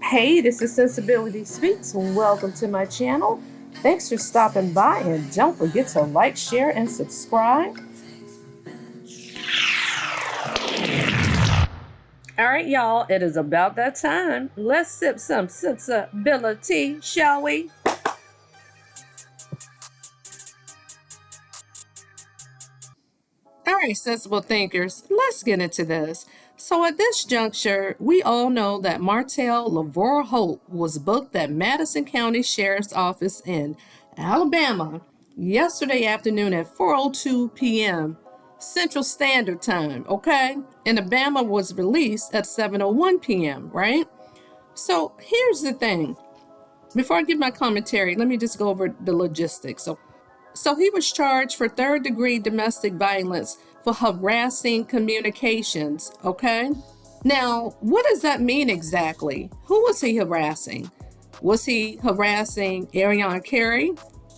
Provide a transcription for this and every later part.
Hey, this is Sensibility Speaks. Welcome to my channel. Thanks for stopping by, and don't forget to like, share, and subscribe. All right, y'all, it is about that time. Let's sip some sensibility, shall we? All right, sensible thinkers, let's get into this. So at this juncture, we all know that Martell Holt was booked at Madison County Sheriff's Office in Alabama yesterday afternoon at 4:02 p.m. Central Standard Time, okay? And Alabama was released at 7:01 p.m., right? So here's the thing. Before I give my commentary, let me just go over the logistics. So he was charged for third-degree domestic violence for harassing communications, okay? Now, what does that mean exactly? Who was he harassing? Was he harassing Ariana Carey,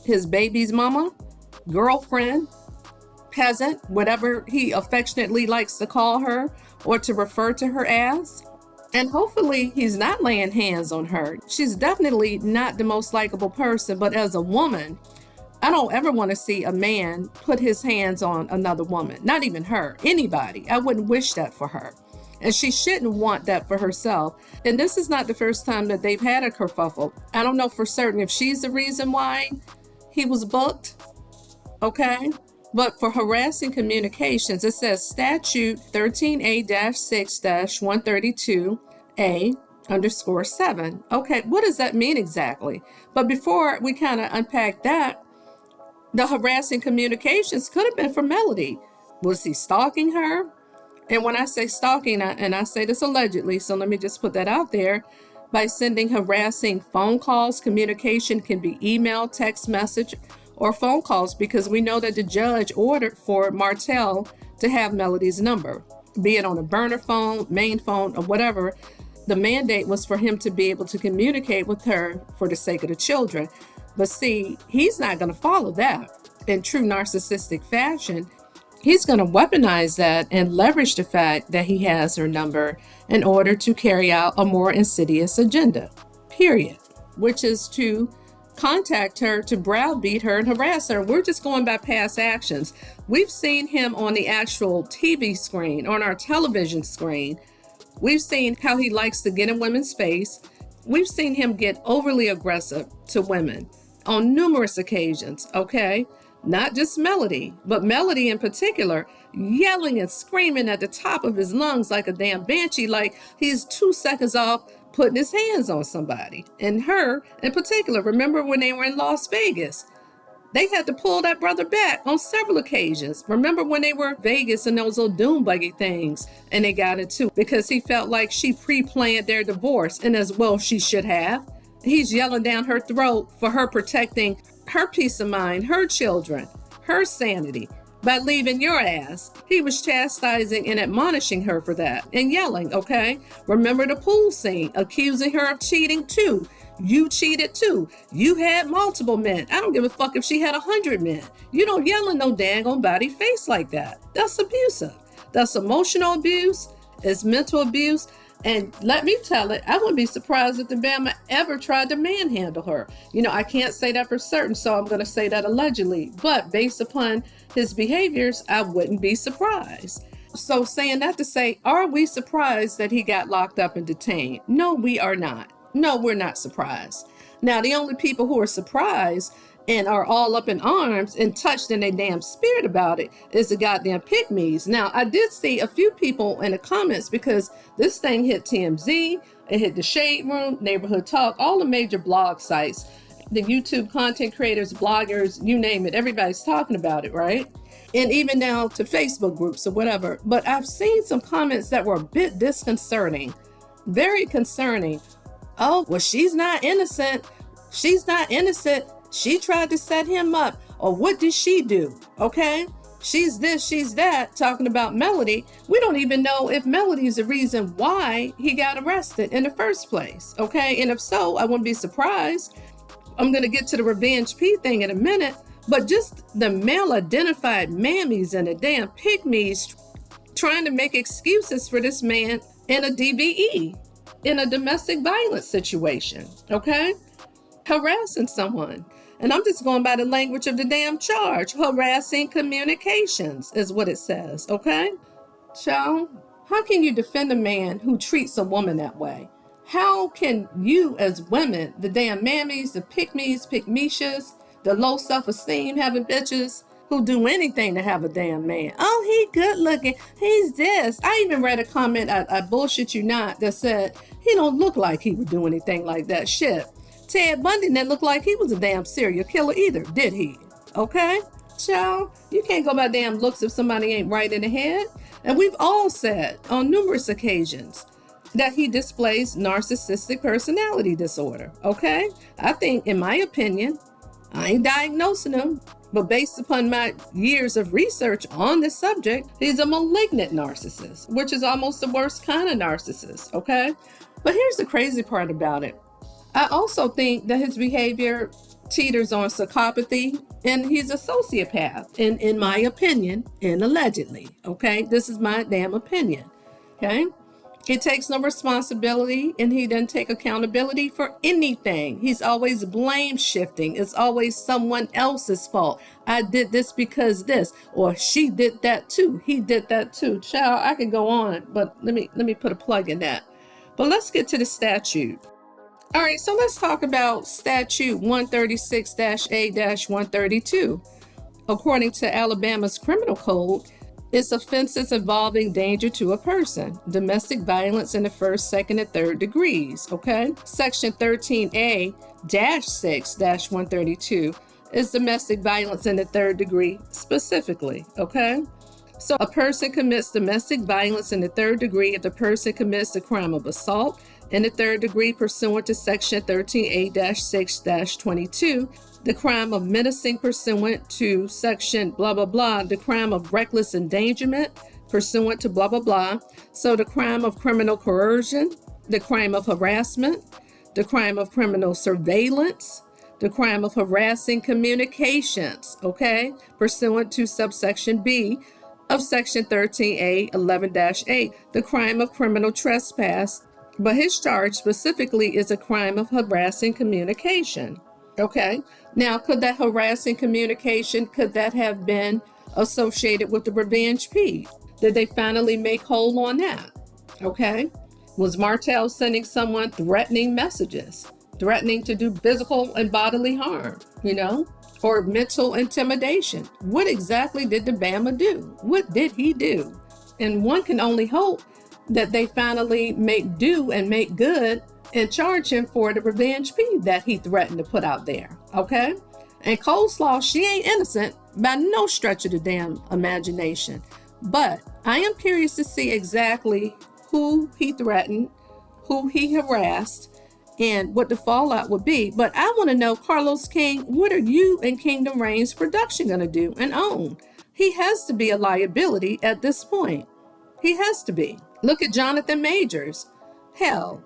his baby's mama, girlfriend, peasant, whatever he affectionately likes to call her or to refer to her as? And hopefully he's not laying hands on her. She's definitely not the most likable person, but as a woman, I don't ever want to see a man put his hands on another woman, not even her, anybody. I wouldn't wish that for her. And she shouldn't want that for herself. And this is not the first time that they've had a kerfuffle. I don't know for certain if she's the reason why he was booked, okay? But for harassing communications, it says statute 13A-6-132A_7. Okay, what does that mean exactly? But before we kind of unpack that, the harassing communications could have been for Melody. Was he stalking her? And when I say stalking, and I say this allegedly, so let me just put that out there, by sending harassing phone calls, communication can be email, text message, or phone calls, because we know that the judge ordered for Martell to have Melody's number, be it on a burner phone, main phone, or whatever. The mandate was for him to be able to communicate with her for the sake of the children. But see, he's not going to follow that in true narcissistic fashion. He's going to weaponize that and leverage the fact that he has her number in order to carry out a more insidious agenda, period, which is to contact her, to browbeat her and harass her. We're just going by past actions. We've seen him on the actual TV screen, on our television screen. We've seen how he likes to get in women's face. We've seen him get overly aggressive to women on numerous occasions, okay? Not just Melody, but Melody in particular, yelling and screaming at the top of his lungs like a damn banshee, like he's 2 seconds off putting his hands on somebody. And her in particular, remember when they were in Las Vegas? They had to pull that brother back on several occasions. Remember when they were in Vegas and those little doom buggy things and they got into, because he felt like she pre-planned their divorce, and as well she should have. He's yelling down her throat for her protecting her peace of mind, her children, her sanity by leaving your ass. He was chastising and admonishing her for that and yelling, okay? Remember the pool scene, accusing her of cheating too. You cheated too. You had multiple men. I don't give a fuck if she had 100 men. You don't yell in no dang on body face like that. That's abusive. That's emotional abuse. It's mental abuse. And let me tell it, I wouldn't be surprised if the Bama ever tried to manhandle her. You know, I can't say that for certain, so I'm going to say that allegedly. But based upon his behaviors, I wouldn't be surprised. So saying that to say, are we surprised that he got locked up and detained? No, we are not. No, we're not surprised. Now, the only people who are surprised and are all up in arms and touched in their damn spirit about it is the goddamn pygmies. Now, I did see a few people in the comments, because this thing hit TMZ, it hit the Shade Room, Neighborhood Talk, all the major blog sites, the YouTube content creators, bloggers, you name it, everybody's talking about it, right? And even now to Facebook groups or whatever. But I've seen some comments that were a bit disconcerting, very concerning. Oh, well, she's not innocent. She's not innocent. She tried to set him up. Or what did she do? Okay? She's this, she's that, talking about Melody. We don't even know if Melody is the reason why he got arrested in the first place. Okay? And if so, I wouldn't be surprised. I'm going to get to the revenge P thing in a minute. But just the male identified mammies and the damn pygmies trying to make excuses for this man in a DVE. in a domestic violence situation, okay? Harassing someone. And I'm just going by the language of the damn charge. Harassing communications is what it says, okay? Child, how can you defend a man who treats a woman that way? How can you as women, the damn mammies, the pick-me's, pick-meshas, the low self-esteem having bitches who do anything to have a damn man? Oh, he good looking. He's this. I even read a comment, I bullshit you not, that said he don't look like he would do anything like that. Shit. Ted Bundy didn't look like he was a damn serial killer either, did he? Okay? Child, you can't go by damn looks if somebody ain't right in the head. And we've all said on numerous occasions that he displays narcissistic personality disorder, okay? I think, in my opinion, I ain't diagnosing him, but based upon my years of research on this subject, he's a malignant narcissist, which is almost the worst kind of narcissist, okay? But here's the crazy part about it. I also think that his behavior teeters on psychopathy, and he's a sociopath, in my opinion, and allegedly, okay? This is my damn opinion, okay? He takes no responsibility, and he doesn't take accountability for anything. He's always blame shifting. It's always someone else's fault. I did this because this, or she did that too. He did that too. Child, I could go on, but let me put a plug in that. But let's get to the statute. All right, so let's talk about statute 136-A-132. According to Alabama's criminal code, it's offenses involving danger to a person, domestic violence in the first, second, and third degrees, okay? Section 13A-6-132 is domestic violence in the third degree specifically, okay? So a person commits domestic violence in the third degree if the person commits the crime of assault in the third degree pursuant to Section 13A-6-22, the crime of menacing pursuant to Section blah, blah, blah, the crime of reckless endangerment pursuant to blah, blah, blah. So the crime of criminal coercion, the crime of harassment, the crime of criminal surveillance, the crime of harassing communications, okay, pursuant to subsection B of Section 13A-11-8, the crime of criminal trespass, but his charge specifically is a crime of harassing communication. Okay, now could that harassing communication, could that have been associated with the revenge P? Did they finally make whole on that? Okay, was Martell sending someone threatening messages, threatening to do physical and bodily harm, or mental intimidation? What exactly did the Bama do? What did he do? And one can only hope that they finally make do and make good and charge him for the revenge P that he threatened to put out there, okay? And Coleslaw, she ain't innocent by no stretch of the damn imagination. But I am curious to see exactly who he threatened, who he harassed, and what the fallout would be. But I want to know, Carlos King, what are you and Kingdom Reigns Production going to do and own? He has to be a liability at this point. He has to be. Look at Jonathan Majors. Hell,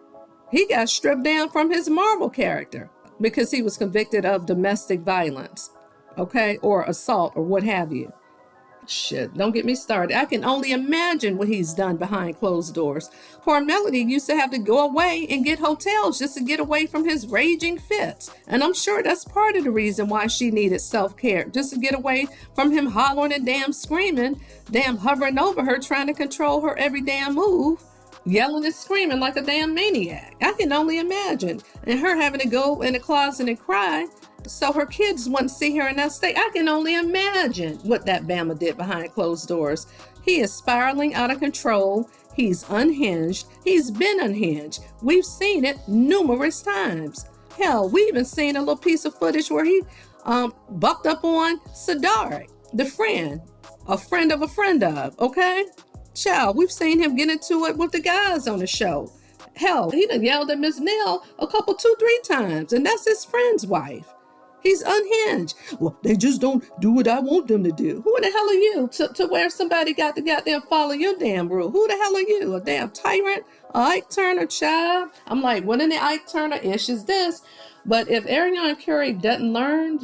he got stripped down from his Marvel character because he was convicted of domestic violence, okay, or assault or what have you. Shit, don't get me started. I can only imagine what he's done behind closed doors. Poor Melody used to have to go away and get hotels just to get away from his raging fits. And I'm sure that's part of the reason why she needed self-care, just to get away from him hollering and damn screaming, damn hovering over her, trying to control her every damn move, yelling and screaming like a damn maniac. I can only imagine. And her having to go in the closet and cry so her kids wouldn't see her in that state. I can only imagine what that Bama did behind closed doors. He is spiraling out of control. He's unhinged. He's been unhinged. We've seen it numerous times. Hell, we even seen a little piece of footage where he bucked up on Sadari, the friend, a friend of, okay? Child, we've seen him get into it with the guys on the show. Hell, he done yelled at Miss Nell a couple, 2-3 times, and that's his friend's wife. He's unhinged. Well, they just don't do what I want them to do. Who the hell are you to where somebody got to goddamn follow your damn rule? Who the hell are you? A damn tyrant? A Ike Turner child? I'm like, what in the Ike Turner ish is this? But if Ariana Curry doesn't learn,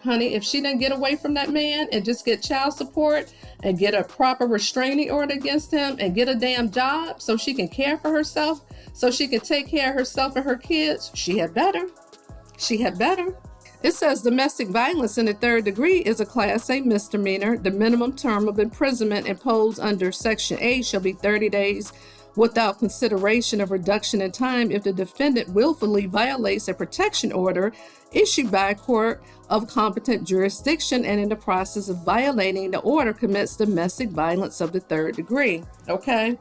honey, if she doesn't get away from that man and just get child support and get a proper restraining order against him and get a damn job so she can care for herself, so she can take care of herself and her kids, she had better. She had better. It says domestic violence in the third degree is a Class A misdemeanor. The minimum term of imprisonment imposed under Section A shall be 30 days without consideration of reduction in time if the defendant willfully violates a protection order issued by a court of competent jurisdiction and in the process of violating the order commits domestic violence of the third degree. Okay?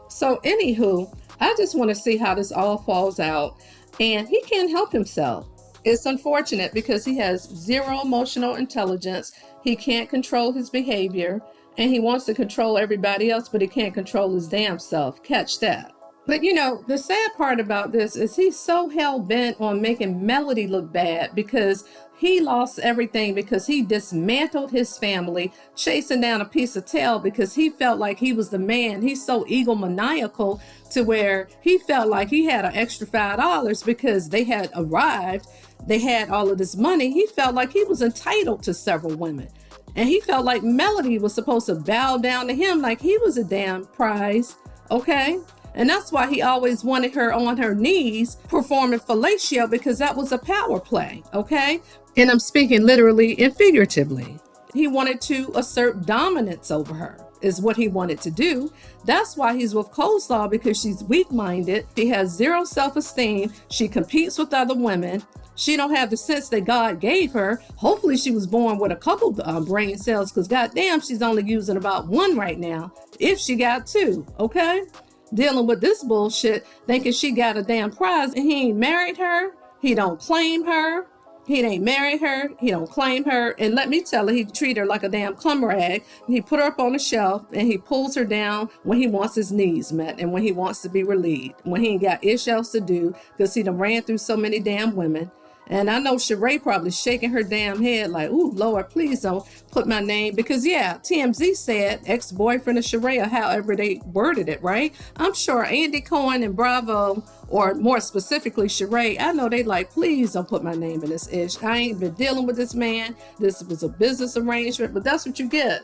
So anywho, I just want to see how this all falls out. And he can't help himself. It's unfortunate because he has zero emotional intelligence. He can't control his behavior and he wants to control everybody else, but he can't control his damn self. Catch that. But you know, the sad part about this is he's so hell bent on making Melody look bad because he lost everything because he dismantled his family, chasing down a piece of tail because he felt like he was the man. He's so egomaniacal to where he felt like he had an extra $5 because they had arrived. They had all of this money. He felt like he was entitled to several women. And he felt like Melody was supposed to bow down to him like he was a damn prize. Okay? And that's why he always wanted her on her knees performing fellatio because that was a power play. Okay? And I'm speaking literally and figuratively. He wanted to assert dominance over her is what he wanted to do. That's why he's with Coleslaw because she's weak-minded. She has zero self-esteem. She competes with other women. She don't have the sense that God gave her. Hopefully she was born with a couple brain cells because goddamn, she's only using about one right now, if she got two, okay? Dealing with this bullshit, thinking she got a damn prize and he ain't married her. He don't claim her. He ain't married her. He don't claim her. And let me tell her, he treat her like a damn cum rag. He put her up on the shelf and he pulls her down when he wants his needs met and when he wants to be relieved, when he ain't got ish else to do because he done ran through so many damn women. And I know Sheree probably shaking her damn head like, ooh, Lord, please don't put my name. Because, yeah, TMZ said ex-boyfriend of Sheree, or however they worded it, right? I'm sure Andy Cohen and Bravo, or more specifically Sheree, I know they like, please don't put my name in this ish. I ain't been dealing with this man. This was a business arrangement, but that's what you get.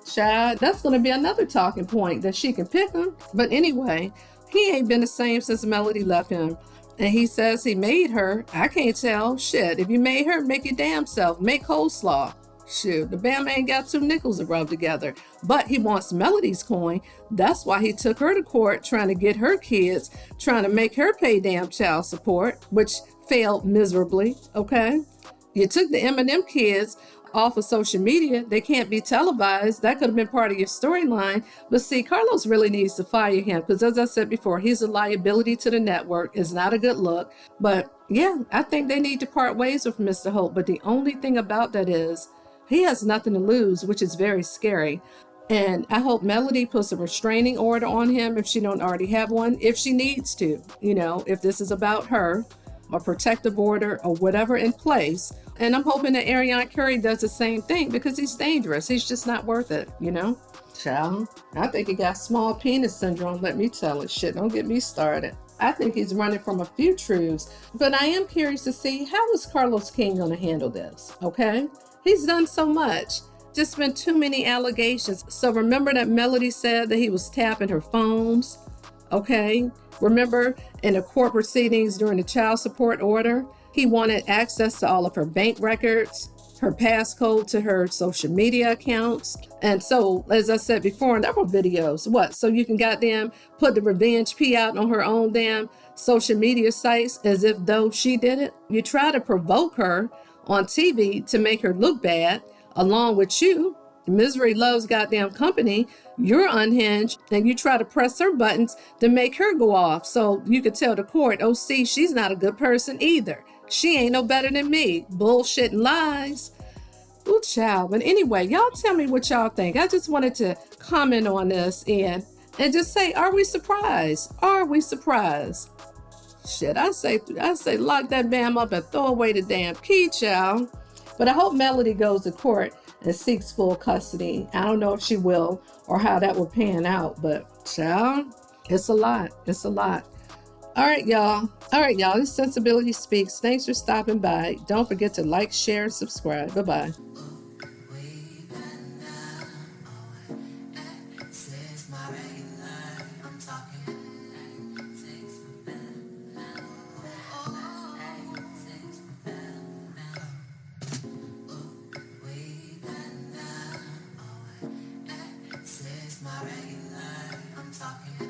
Child, that's going to be another talking point that she can pick him. But anyway, he ain't been the same since Melody left him. And he says he made her. I can't tell. Shit, if you made her, make your damn self. Make coleslaw. Shoot, the Bama ain't got two nickels to rub together. But he wants Melody's coin. That's why he took her to court, trying to get her kids, trying to make her pay damn child support, which failed miserably, okay? You took the Eminem kids off of social media. They can't be televised. That could have been part of your storyline. But see, Carlos really needs to fire him because, as I said before, he's a liability to the network. It's not a good look. But yeah, I think they need to part ways with Mr. Holt. But the only thing about that is he has nothing to lose, which is very scary. And I hope Melody puts a restraining order on him if she don't already have one, if she needs to, you know, if this is about her, a protective order or whatever in place. And I'm hoping that Ariana Curry does the same thing because he's dangerous. He's just not worth it, you know? Child, I think he got small penis syndrome, let me tell it. Shit, don't get me started. I think he's running from a few truths. But I am curious to see how is Carlos King going to handle this, okay? He's done so much. Just been too many allegations. So remember that Melody said that he was tapping her phones, okay? Remember in the court proceedings during the child support order, he wanted access to all of her bank records, her passcode to her social media accounts. And so, as I said before in several videos, so you can goddamn put the revenge P out on her own damn social media sites as if though she did it. You try to provoke her on TV to make her look bad, along with you. Misery loves goddamn company. You're unhinged and you try to press her buttons to make her go off. So you could tell the court, oh, see, she's not a good person either. She ain't no better than me. Bullshit and lies. Ooh, child. But anyway, y'all tell me what y'all think. I just wanted to comment on this and just say, are we surprised? Are we surprised? Shit, I say lock that bam up and throw away the damn key, child. But I hope Melody goes to court and seeks full custody. I don't know if she will or how that will pan out, but child, it's a lot. It's a lot. All right, y'all. This Sensibility Speaks. Thanks for stopping by. Don't forget to like, share, and subscribe. Bye-bye. not regular. I'm talking